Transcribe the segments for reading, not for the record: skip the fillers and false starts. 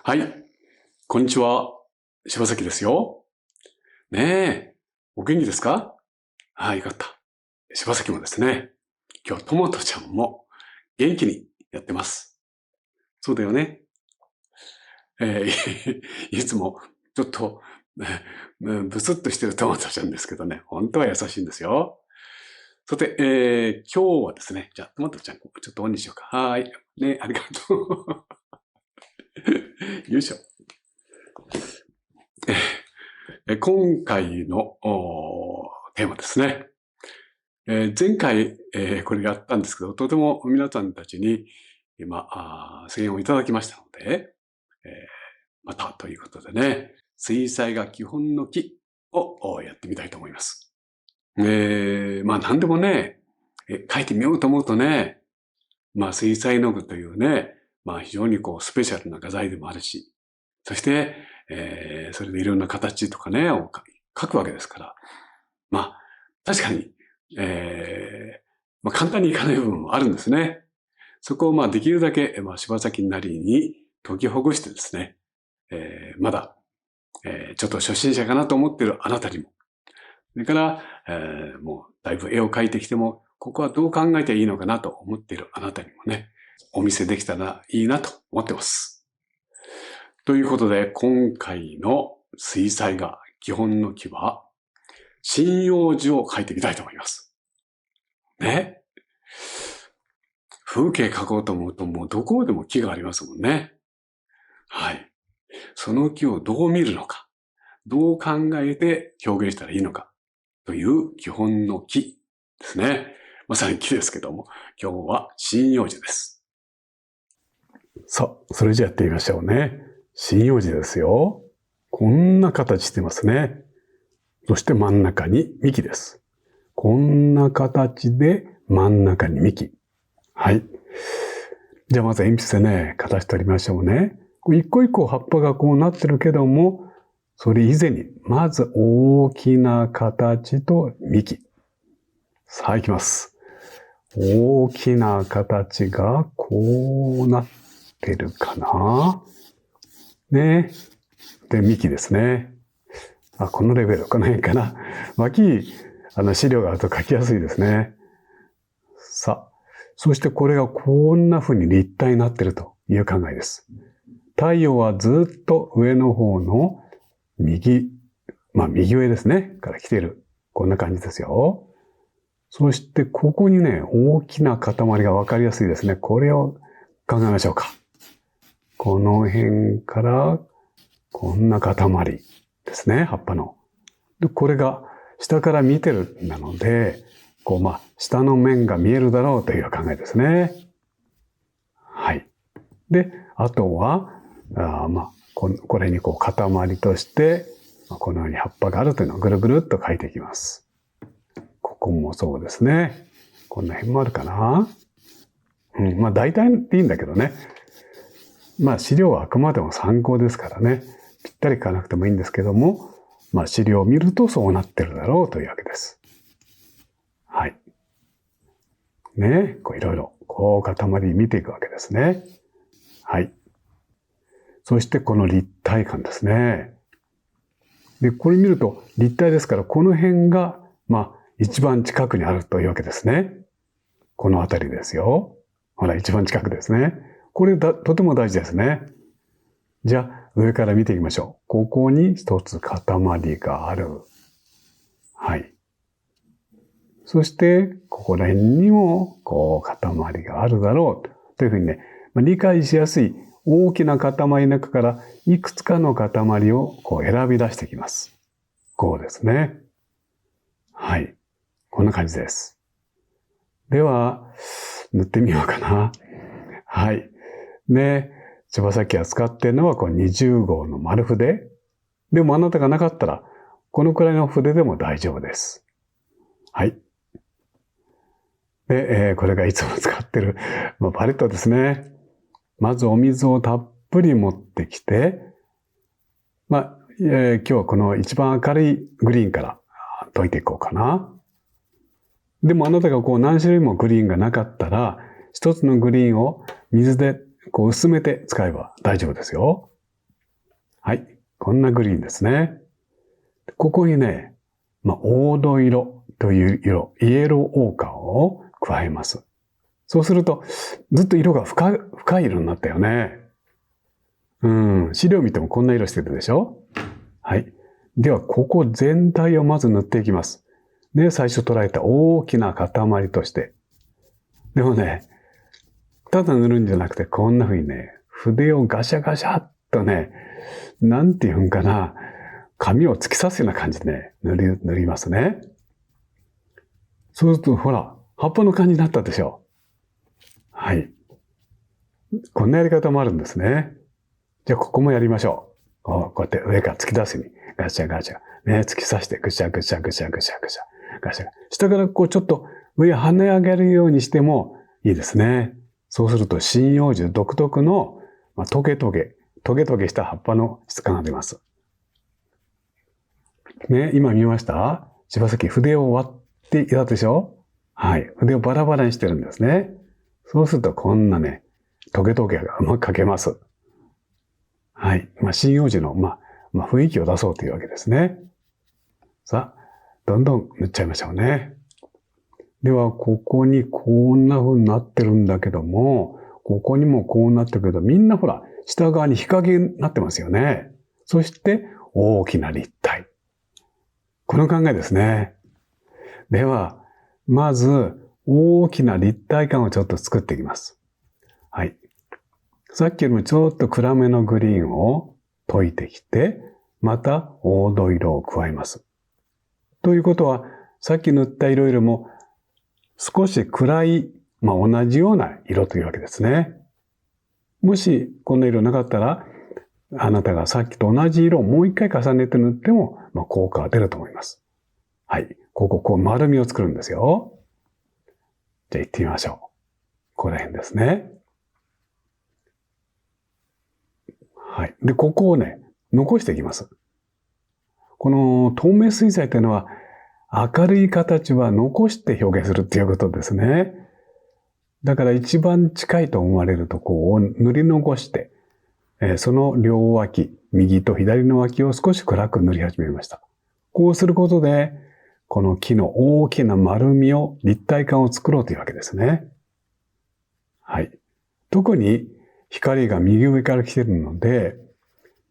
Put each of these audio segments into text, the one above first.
はい。こんにちは。柴崎ですよ。ねえ。お元気ですか？はい、よかった。柴崎もですね、今日トマトちゃんも元気にやってます。そうだよね。いつもちょっと、ブスッとしてるトマトちゃんですけどね、本当は優しいんですよ。さて、今日はですね、じゃあトマトちゃん、ちょっとオンにしようか。はい。ね、ありがとう。よいしょ。今回のテーマですね。前回、これやったんですけど、とても皆さんたちに今、声援をいただきましたので、えーまたということでね、水彩画基本の木をやってみたいと思います。何でもね、描いてみようと思うとね、水彩の具というね、非常にスペシャルな画材でもあるし、そして、それでいろんな形とかね、を描くわけですから、確かに、簡単にいかない部分もあるんですね。そこをできるだけ、柴崎なりに解きほぐしてですね、まだ、ちょっと初心者かなと思っているあなたにも、それから、もうだいぶ絵を描いてきても、ここはどう考えていいのかなと思っているあなたにもね、お見せできたらいいなと思ってます。ということで、今回の水彩画基本の木は、針葉樹を描いてみたいと思います。ね。風景描こうと思うともうどこでも木がありますもんね。はい。その木をどう見るのか、どう考えて表現したらいいのかという基本の木ですね。まさに木ですけども、今日は針葉樹です。さあ、それじゃやってみましょうね。針葉樹ですよ。こんな形してますね。そして真ん中に幹です。こんな形で真ん中に幹。はい。じゃあまず鉛筆でね、形取りましょうね。一個一個葉っぱがこうなってるけども、それ以前に、まず大きな形と幹。さあ行きます。大きな形がこうなってるかな。ね。で、幹ですね。このレベル、この辺かな。脇、資料があると書きやすいですね。さあ、そしてこれがこんな風に立体になっているという考えです。太陽はずっと上の方の右上ですね、から来ている。こんな感じですよ。そしてここにね、大きな塊がわかりやすいですね。これを考えましょうか。この辺からこんな塊ですね、葉っぱの。で、これが下から見てるなので、下の面が見えるだろうという考えですね。はい。で、あとは、これに塊として、このように葉っぱがあるというのをぐるぐるっと描いていきます。ここもそうですね。こんな辺もあるかな。大体でいいんだけどね。資料はあくまでも参考ですからね。ぴったり書かなくてもいいんですけども、資料を見るとそうなってるだろうというわけです。はい。ね、いろいろ、塊見ていくわけですね。はい。そしてこの立体感ですね。で、これ見ると立体ですから、この辺が、一番近くにあるというわけですね。この辺りですよ。ほら、一番近くですね。これとても大事ですね。じゃあ、上から見ていきましょう。ここに一つ塊がある。はい。そして、ここら辺にも、塊があるだろう。というふうにね、理解しやすい大きな塊の中から、いくつかの塊を選び出してきます。こうですね。はい。こんな感じです。では、塗ってみようかな。はい。で、柴崎が使っているのは20号の丸筆。でもあなたがなかったら、このくらいの筆でも大丈夫です。はい。で、これがいつも使っているパレットですね。まずお水をたっぷり持ってきて、今日はこの一番明るいグリーンから溶いていこうかな。でもあなたが何種類もグリーンがなかったら、一つのグリーンを水で薄めて使えば大丈夫ですよ。はい。こんなグリーンですね。ここにね、黄土色という色、イエローオーカーを加えます。そうすると、ずっと色が深い色になったよね。資料見てもこんな色してるでしょ？はい。では、ここ全体をまず塗っていきます。ね、最初捉えた大きな塊として。でもね、ただ塗るんじゃなくて、こんな風にね、筆をガシャガシャっとね、なんていうんかな、紙を突き刺すような感じでね、塗りますね。そうすると、ほら、葉っぱの感じになったでしょ。はい。こんなやり方もあるんですね。じゃあ、ここもやりましょう。こうやって上から突き出すように、ガシャガシャ。ね、突き刺して、ぐしゃぐしゃぐしゃぐしゃぐしゃ。ガシャ。下からこうちょっと上跳ね上げるようにしてもいいですね。そうすると針葉樹独特の、トゲトゲした葉っぱの質感が出ます。ね、今見ました？柴崎、筆を割っていたでしょ？はい。筆をバラバラにしてるんですね。そうするとこんなね、トゲトゲがうまく描けます。はい。針葉樹の、雰囲気を出そうというわけですね。さあ、どんどん塗っちゃいましょうね。では、ここにこんな風になってるんだけども、ここにもこうなってるけど、みんなほら、下側に日陰になってますよね。そして、大きな立体。この考えですね。では、まず、大きな立体感をちょっと作っていきます。はい。さっきよりもちょっと暗めのグリーンを溶いてきて、また黄土色を加えます。ということは、さっき塗った色よりも少し暗い、同じような色というわけですね。もしこんな色なかったら、あなたがさっきと同じ色をもう一回重ねて塗っても、効果が出ると思います。はい。こう丸みを作るんですよ。じゃあ行ってみましょう。ここら辺ですね。はい。で、ここをね、残していきます。この透明水彩というのは、明るい形は残して表現するっていうことですね。だから一番近いと思われるところを塗り残して、その両脇、右と左の脇を少し暗く塗り始めました。こうすることで、この木の大きな丸みを、立体感を作ろうというわけですね。はい。特に光が右上から来ているので、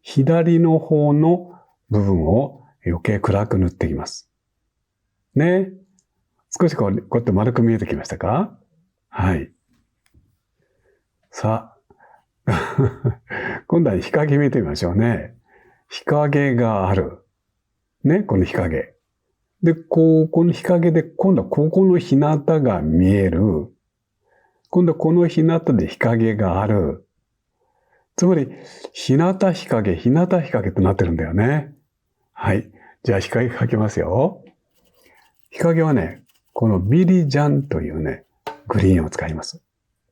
左の方の部分を余計暗く塗っていきます。ね。少しこうやって丸く見えてきましたか？はい。さあ、今度は日陰見てみましょうね。日陰がある。ね、この日陰。で、この日陰で、今度はここの日向が見える。今度はこの日向で日陰がある。つまり、日向日陰となってるんだよね。はい。じゃあ日陰描きますよ。日陰はね、このビリジャンというね、グリーンを使います。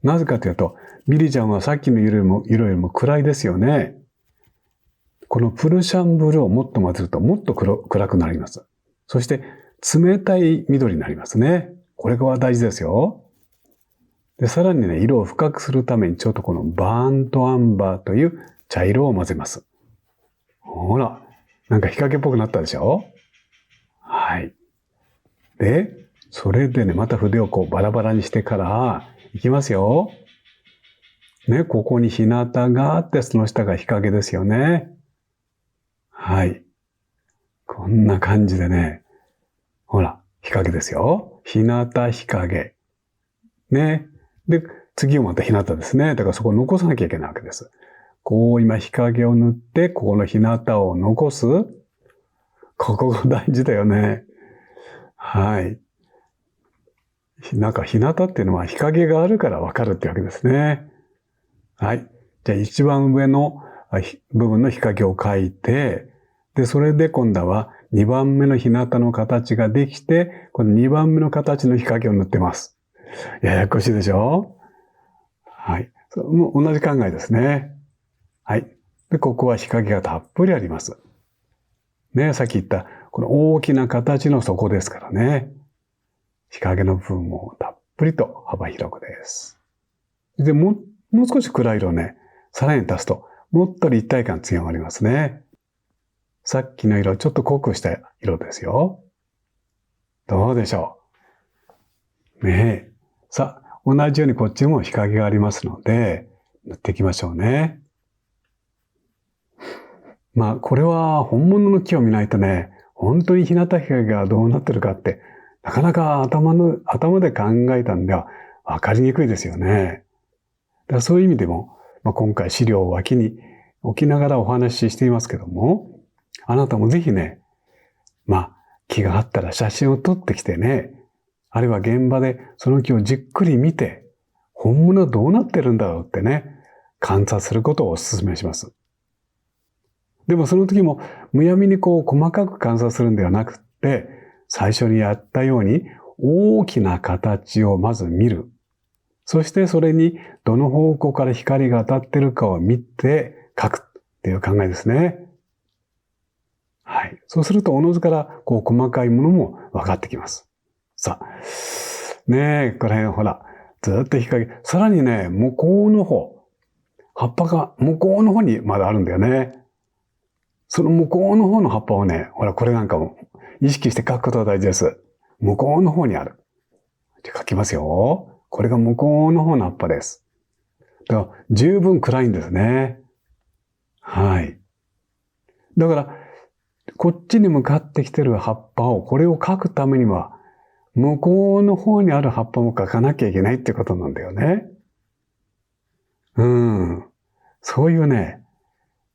なぜかというと、ビリジャンはさっきの色よりも暗いですよね。このプルシャンブルーをもっと混ぜるともっと暗くなります。そして冷たい緑になりますね。これが大事ですよ。で、さらにね、色を深くするためにちょっとこのバーントアンバーという茶色を混ぜます。ほら、なんか日陰っぽくなったでしょ？はい。で、それでね、また筆をこうバラバラにしてから、いきますよ。ね、ここに日向があって、その下が日陰ですよね。はい。こんな感じでね、ほら、日陰ですよ。日向、日陰。ね。で、次もまた日向ですね。だからそこを残さなきゃいけないわけです。こう今日陰を塗って、ここの日向を残す。ここが大事だよね。はい。なんか日向っていうのは日陰があるからわかるってわけですね。はい。じゃあ一番上の部分の日陰を描いて、で、それで今度は2番目の日向の形ができて、この2番目の形の日陰を塗ってます。ややこしいでしょ？はい。もう同じ考えですね。はい。で、ここは日陰がたっぷりあります。ね、さっき言った、この大きな形の底ですからね。日陰の部分もたっぷりと幅広くです。で、もう少し暗い色をね、さらに足すと、もっと立体感強まりますね。さっきの色、ちょっと濃くした色ですよ。どうでしょう。ねえ。さあ、同じようにこっちも日陰がありますので、塗っていきましょうね。まあ、これは本物の木を見ないとね、本当に日向日陰がどうなってるかって、なかなか頭で考えたんでは分かりにくいですよね。だからそういう意味でも、今回資料を脇に置きながらお話ししていますけども、あなたもぜひね、木があったら写真を撮ってきてね、あるいは現場でその木をじっくり見て、本物はどうなってるんだろうってね、観察することをお勧めします。でもその時もむやみに細かく観察するんではなくって、最初にやったように大きな形をまず見る。そしてそれにどの方向から光が当たってるかを見て描くっていう考えですね。はい。そうするとおのずから細かいものも分かってきます。さあ、ねえ、これほら、ずっと日陰、さらにね、向こうの方、葉っぱが向こうの方にまだあるんだよね。その向こうの方の葉っぱをね、ほら、これなんかも意識して描くことが大事です。向こうの方にある。じゃあ描きますよ。これが向こうの方の葉っぱです。だから十分暗いんですね。はい。だから、こっちに向かってきてる葉っぱを、これを描くためには、向こうの方にある葉っぱも描かなきゃいけないってことなんだよね。そういうね、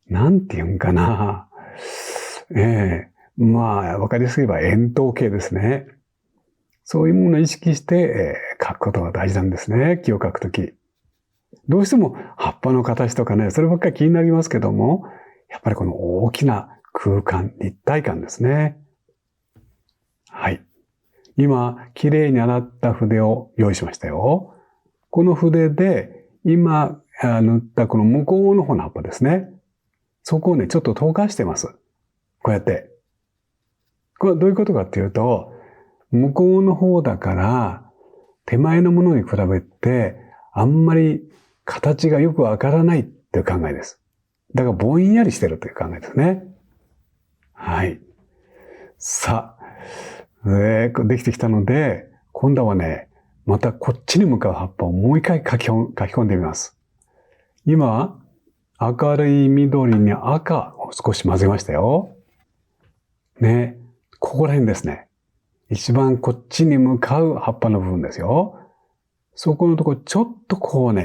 なんて言うんかな。わかりやすいば円筒形ですね。そういうものを意識して、描くことが大事なんですね。木を描くとき。どうしても葉っぱの形とかね、そればっかり気になりますけども、やっぱりこの大きな空間、立体感ですね。はい。今、きれいに洗った筆を用意しましたよ。この筆で、今塗ったこの向こうの方の葉っぱですね。そこをね、ちょっと溶かしてます。こうやって。これはどういうことかっていうと、向こうの方だから、手前のものに比べて、あんまり形がよくわからないっていう考えです。だからぼんやりしてるという考えですね。はい。さあ、できてきたので、今度はね、またこっちに向かう葉っぱをもう一回書き込んでみます。今、明るい緑に赤を少し混ぜましたよ。ね、ここら辺ですね。一番こっちに向かう葉っぱの部分ですよ。そこのとこちょっと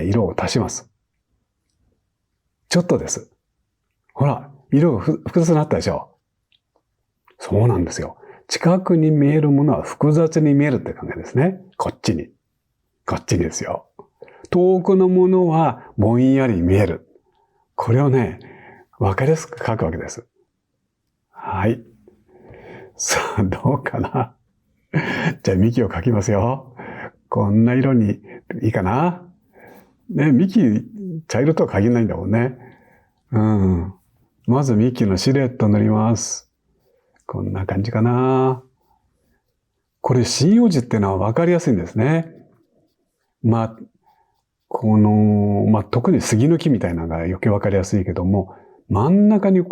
色を足します。ちょっとです。ほら、色が複雑になったでしょ。そうなんですよ。近くに見えるものは複雑に見えるって考えですね。こっちに。こっちにですよ。遠くのものはぼんやり見える。これをね、わかりやすく書くわけです。はい。さあ、どうかな。じゃあ、幹を描きますよ。こんな色にいいかな。ね、幹、茶色とは限らないんだもんね。まず幹のシルエットを塗ります。こんな感じかな。これ、針葉樹っていうのは分かりやすいんですね。特に杉の木みたいなのが余計分かりやすいけども、真ん中に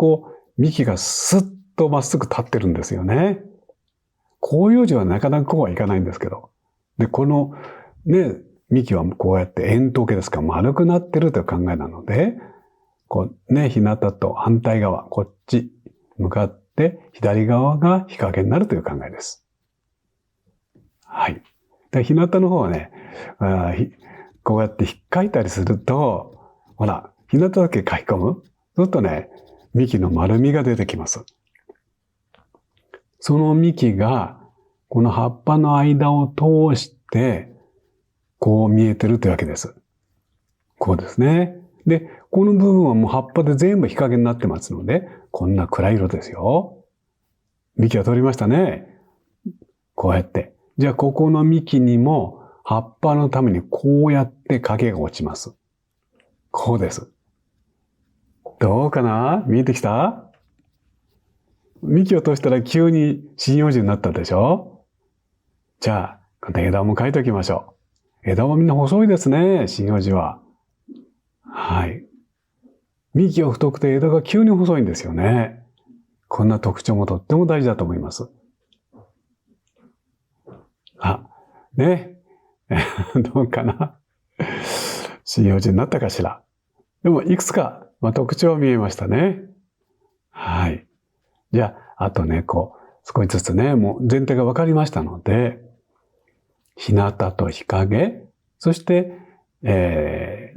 幹がスッとまっすぐ立ってるんですよね。広葉樹はなかなかこうはいかないんですけど。で、このね、幹はこうやって円筒形ですから丸くなってるという考えなので、日向と反対側、こっち向かって左側が日陰になるという考えです。はい。で、日向の方はね、こうやって引っかいたりすると、ほら、日向だけ書き込む。そうするとね、幹の丸みが出てきます。その幹が、この葉っぱの間を通して、こう見えてるというわけです。こうですね。で、この部分はもう葉っぱで全部日陰になってますので、こんな暗い色ですよ。幹は通りましたね。こうやって。じゃあ、ここの幹にも、葉っぱのためにこうやって影が落ちます。こうです。どうかな？見えてきた？幹を通したら急に針葉樹になったでしょ？じゃあ、この枝も描いておきましょう。枝もみんな細いですね、針葉樹は。はい。幹が太くて枝が急に細いんですよね。こんな特徴もとっても大事だと思います。あ、ね。どうかな。針葉樹になったかしら。でも、いくつか、特徴は見えましたね。はい。じゃあ、あとね、少しずつね、もう全体が分かりましたので、日向と日陰、そして、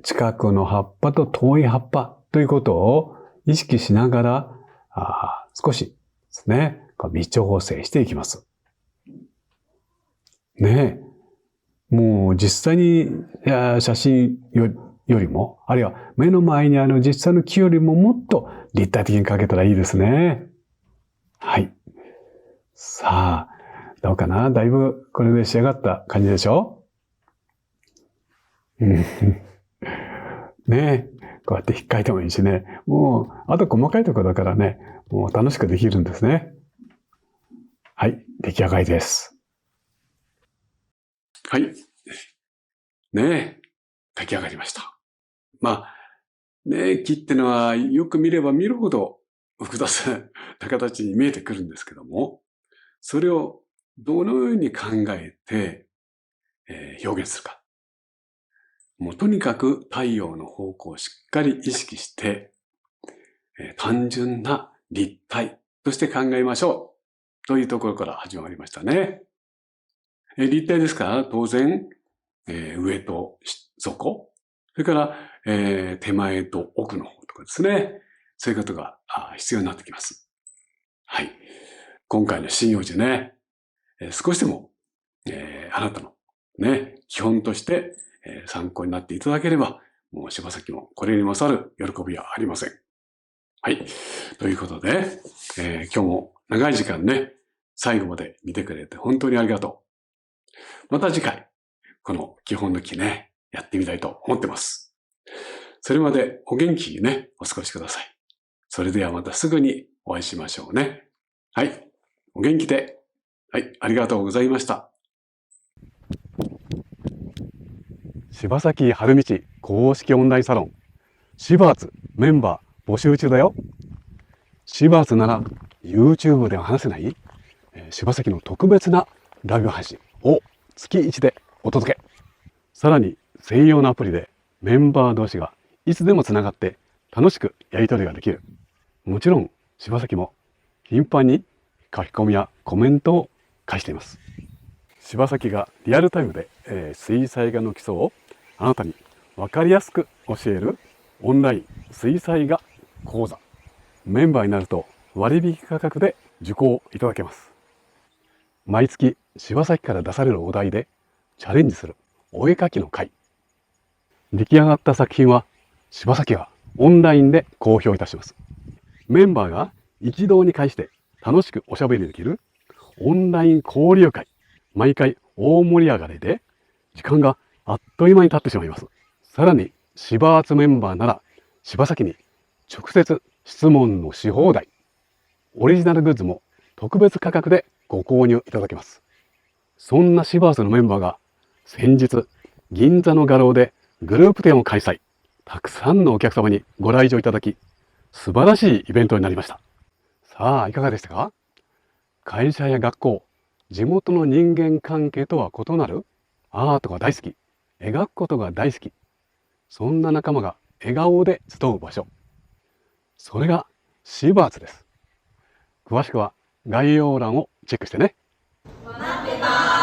近くの葉っぱと遠い葉っぱということを意識しながら、少しですね、微調整していきます。ねえ。もう実際に写真よりも、あるいは目の前にある実際の木よりももっと立体的に描けたらいいですね。はい。さあ、どうかな？だいぶこれで仕上がった感じでしょ？ねえ。こうやって引っかいてもいいしね。もう、あと細かいところだからね、もう楽しくできるんですね。はい。出来上がりです。はい。ねえ。出来上がりました。ね、木ってのはよく見れば見るほど複雑な形に見えてくるんですけども、それをどのように考えて、表現するか。もうとにかく太陽の方向をしっかり意識して、単純な立体として考えましょうというところから始まりましたね。立体ですから当然、上と底、それから、手前と奥の方とかですね。そういうことが必要になってきます。はい。今回の針葉樹ね、少しでも、あなたのね、基本として、参考になっていただければ、もう柴崎もこれに勝る喜びはありません。はい。ということで、今日も長い時間ね、最後まで見てくれて本当にありがとう。また次回、この基本の木ね、やってみたいと思ってます。それまでお元気にね、お過ごしください。それではまたすぐにお会いしましょうね。はい。お元気で。はい。ありがとうございました。柴崎春道公式オンラインサロン。シバーツメンバー募集中だよ。シバーツなら YouTube では話せない、柴崎の特別なライブ配信を月1でお届け。さらに専用のアプリでメンバー同士がいつでもつながって楽しくやり取りができる。もちろん柴崎も頻繁に書き込みやコメントを返しています。柴崎がリアルタイムで、水彩画の基礎をあなたに分かりやすく教えるオンライン水彩画講座。メンバーになると割引価格で受講いただけます。毎月柴崎から出されるお題でチャレンジするお絵描きの会。出来上がった作品は柴崎がオンラインで公表いたします。メンバーが一堂に会して楽しくおしゃべりできるオンライン交流会。毎回大盛り上がりで時間があっという間に経ってしまいます。さらに柴厚メンバーなら柴崎に直接質問のし放題。オリジナルグッズも特別価格でご購入いただけます。そんな柴厚のメンバーが先日銀座の画廊でグループ展を開催。たくさんのお客様にご来場いただき、素晴らしいイベントになりました。さあ、いかがでしたか？会社や学校、地元の人間関係とは異なるアートが大好き、描くことが大好き、そんな仲間が笑顔で集う場所。それがシバーツです。詳しくは概要欄をチェックしてね。待ってます。